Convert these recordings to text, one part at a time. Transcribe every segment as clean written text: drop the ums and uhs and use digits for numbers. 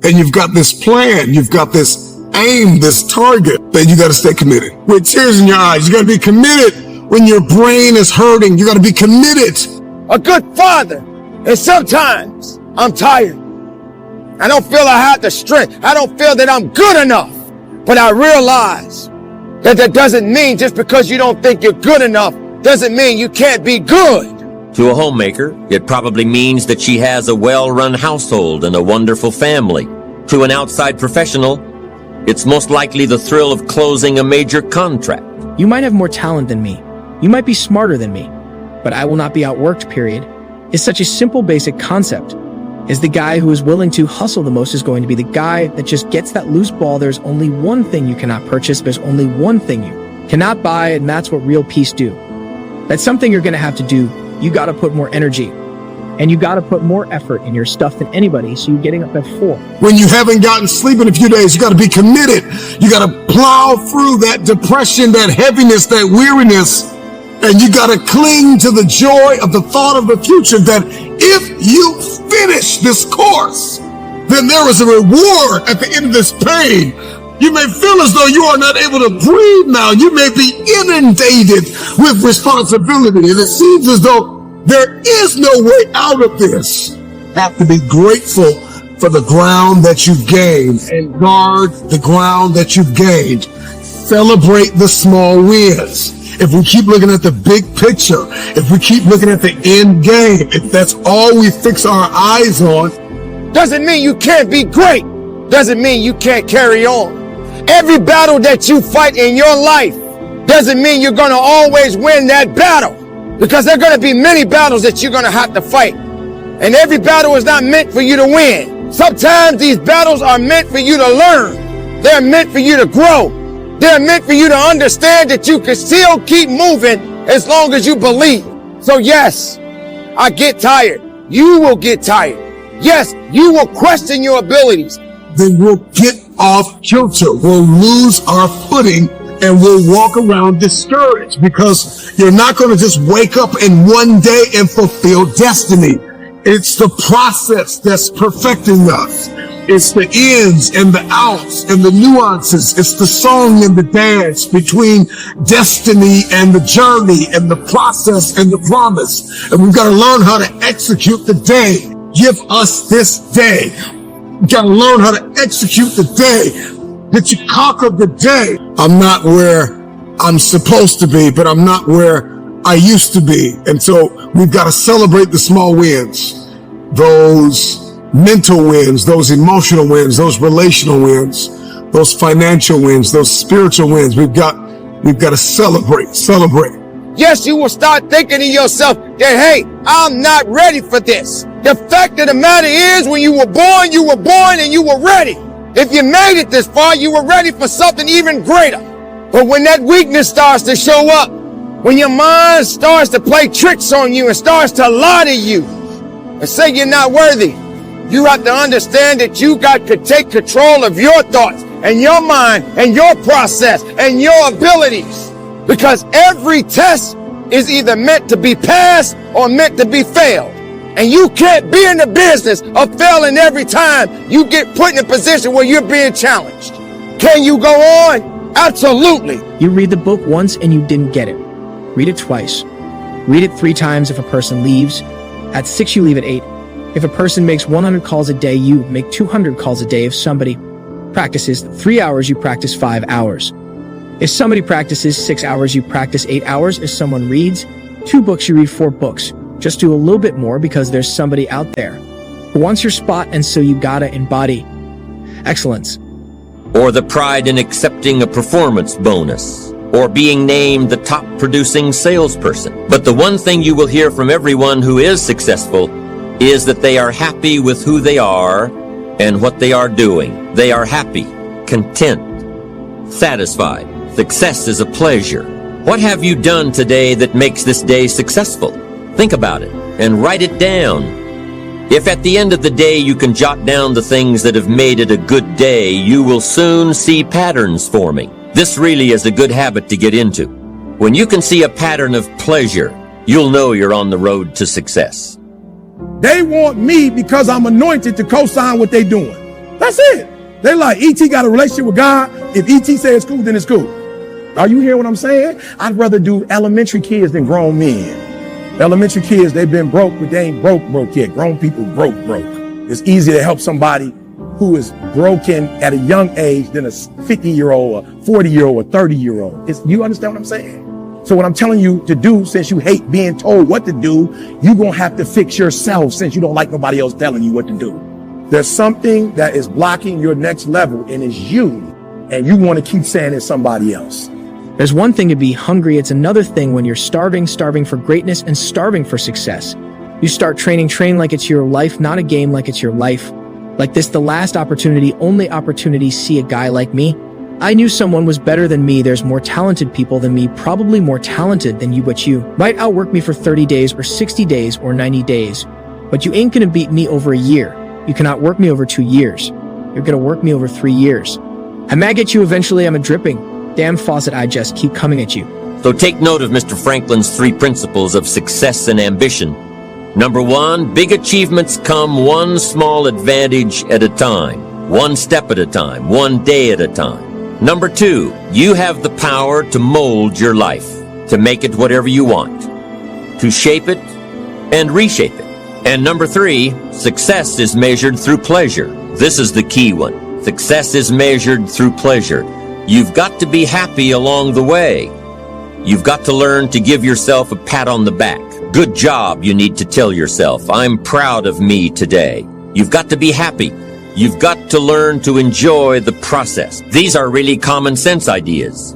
and you've got this plan, you've got this aim, this target, then you got to stay committed. With tears in your eyes, you got to be committed when your brain is hurting. You got to be committed. A good father. And sometimes I'm tired. I don't feel I have the strength. I don't feel that I'm good enough. But I realize that doesn't mean just because you don't think you're good enough doesn't mean you can't be good. To a homemaker, it probably means that she has a well-run household and a wonderful family. To an outside professional, it's most likely the thrill of closing a major contract. You might have more talent than me. You might be smarter than me. But I will not be outworked, period. It's such a simple, basic concept. Is the guy who is willing to hustle the most is going to be the guy that just gets that loose ball. There's only one thing you cannot purchase. There's only one thing you cannot buy, and that's what real peace do. That's something you're going to have to do. You got to put more energy, and you got to put more effort in your stuff than anybody, so you're getting up at 4. When you haven't gotten sleep in a few days, you got to be committed. You got to plow through that depression, that heaviness, that weariness, and you got to cling to the joy of the thought of the future that if you finish this course, then there is a reward at the end of this pain. You may feel as though you are not able to breathe now. You may be inundated with responsibility, and it seems as though there is no way out of this. You have to be grateful for the ground that you've gained and guard the ground that you've gained. Celebrate the small wins. If we keep looking at the big picture, if we keep looking at the end game, if that's all we fix our eyes on, doesn't mean you can't be great. Doesn't mean you can't carry on. Every battle that you fight in your life doesn't mean you're going to always win that battle, because there are going to be many battles that you're going to have to fight. And every battle is not meant for you to win. Sometimes these battles are meant for you to learn. They're meant for you to grow. They're meant for you to understand that you can still keep moving as long as you believe. So yes, I get tired. You will get tired. Yes, you will question your abilities. Then we'll get off kilter. We'll lose our footing and we'll walk around discouraged, because you're not going to just wake up in one day and fulfill destiny. It's the process that's perfecting us. It's the ins and the outs and the nuances. It's the song and the dance between destiny and the journey and the process and the promise. And we've got to learn how to execute the day. Give us this day. We've got to learn how to execute the day, that you conquer the day. I'm not where I'm supposed to be, but I'm not where I used to be. And so we've got to celebrate the small wins, those mental wins, those emotional wins, those relational wins, those financial wins, those spiritual wins. We've got to celebrate. Yes, you will start thinking to yourself that, hey, I'm not ready for this. The fact of the matter is, when you were born and you were ready. If you made it this far, you were ready for something even greater. But when that weakness starts to show up, when your mind starts to play tricks on you and starts to lie to you and say you're not worthy, you have to understand that you got to take control of your thoughts and your mind and your process and your abilities. Because every test is either meant to be passed or meant to be failed. And you can't be in the business of failing every time you get put in a position where you're being challenged. Can you go on? Absolutely. You read the book once and you didn't get it. Read it twice. Read it 3 times if a person leaves. At 6, you leave at 8. If a person makes 100 calls a day, you make 200 calls a day. If somebody practices 3 hours, you practice 5 hours. If somebody practices 6 hours, you practice 8 hours. If someone reads 2 books, you read 4 books. Just do a little bit more, because there's somebody out there who wants your spot, and so you gotta embody excellence. Or the pride in accepting a performance bonus, or being named the top producing salesperson. But the one thing you will hear from everyone who is successful is that they are happy with who they are and what they are doing. They are happy, content, satisfied. Success is a pleasure. What have you done today that makes this day successful? Think about it and write it down. If at the end of the day you can jot down the things that have made it a good day, you will soon see patterns forming. This really is a good habit to get into. When you can see a pattern of pleasure, you'll know you're on the road to success. They want me because I'm anointed to co-sign what they're doing. That's it. They like, E.T. got a relationship with God. If E.T. says it's cool, then it's cool. Are you hearing what I'm saying? I'd rather do elementary kids than grown men. Elementary kids, they've been broke, but they ain't broke yet. Grown people broke. It's easier to help somebody who is broken at a young age than a 50-year-old, a 40-year-old, a 30-year-old. You understand what I'm saying? So what I'm telling you to do, since you hate being told what to do, you're going to have to fix yourself since you don't like nobody else telling you what to do. There's something that is blocking your next level, and it's you. And you want to keep saying it's somebody else. There's one thing to be hungry. It's another thing when you're starving for greatness and starving for success. You start train like it's your life, not a game, like it's your life. Like this, the last opportunity, only opportunity, see a guy like me. I knew someone was better than me. There's more talented people than me, probably more talented than you, but you might outwork me for 30 days or 60 days or 90 days. But you ain't gonna beat me over a year. You cannot work me over 2 years. You're gonna work me over 3 years. I mag at you eventually. I'm a dripping damn faucet. I just keep coming at you. So take note of Mr. Franklin's 3 principles of success and ambition. Number 1, big achievements come one small advantage at a time, one step at a time, one day at a time. Number 2, you have the power to mold your life, to make it whatever you want, to shape it and reshape it. And number 3, success is measured through pleasure. This is the key one. Success is measured through pleasure. You've got to be happy along the way. You've got to learn to give yourself a pat on the back. Good job, you need to tell yourself. I'm proud of me today. You've got to be happy. You've got to learn to enjoy the process. These are really common sense ideas.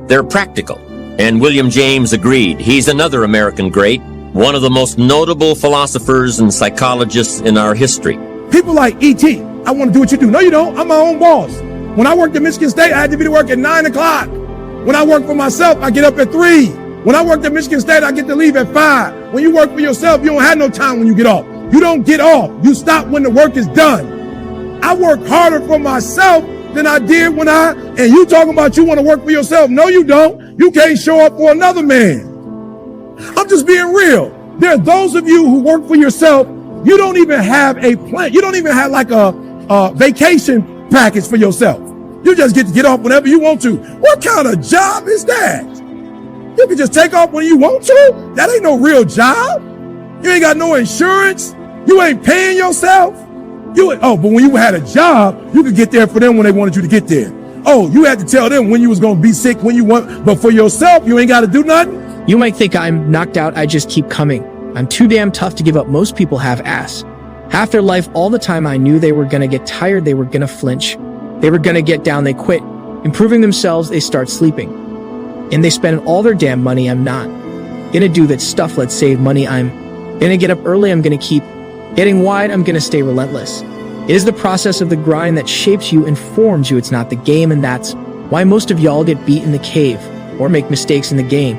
They're practical. And William James agreed. He's another American great, one of the most notable philosophers and psychologists in our history. People like E.T., I want to do what you do. No, you don't. I'm my own boss. When I worked at Michigan State, I had to be to work at 9 o'clock. When I work for myself, I get up at 3. When I worked at Michigan State, I get to leave at 5. When you work for yourself, you don't have no time when you get off. You don't get off. You stop when the work is done. I work harder for myself than I did and you talking about you want to work for yourself. No, you don't. You can't show up for another man. I'm just being real. There are those of you who work for yourself. You don't even have a plan. You don't even have like a vacation package for yourself. You just get to get off whenever you want to. What kind of job is that? You can just take off when you want to? That ain't no real job. You ain't got no insurance. You ain't paying yourself. But when you had a job, you could get there for them when they wanted you to get there. Oh, you had to tell them when you was going to be sick when you want, but for yourself, you ain't got to do nothing. You might think I'm knocked out. I just keep coming. I'm too damn tough to give up. Most people have ass. Half their life, all the time, I knew they were going to get tired. They were going to flinch. They were going to get down. They quit. Improving themselves, they start sleeping. And they spend all their damn money. I'm not going to do that stuff. Let's save money. I'm going to get up early. I'm going to keep getting wide. I'm going to stay relentless. It is the process of the grind that shapes you and forms you. It's not the game, and that's why most of y'all get beat in the cave or make mistakes in the game.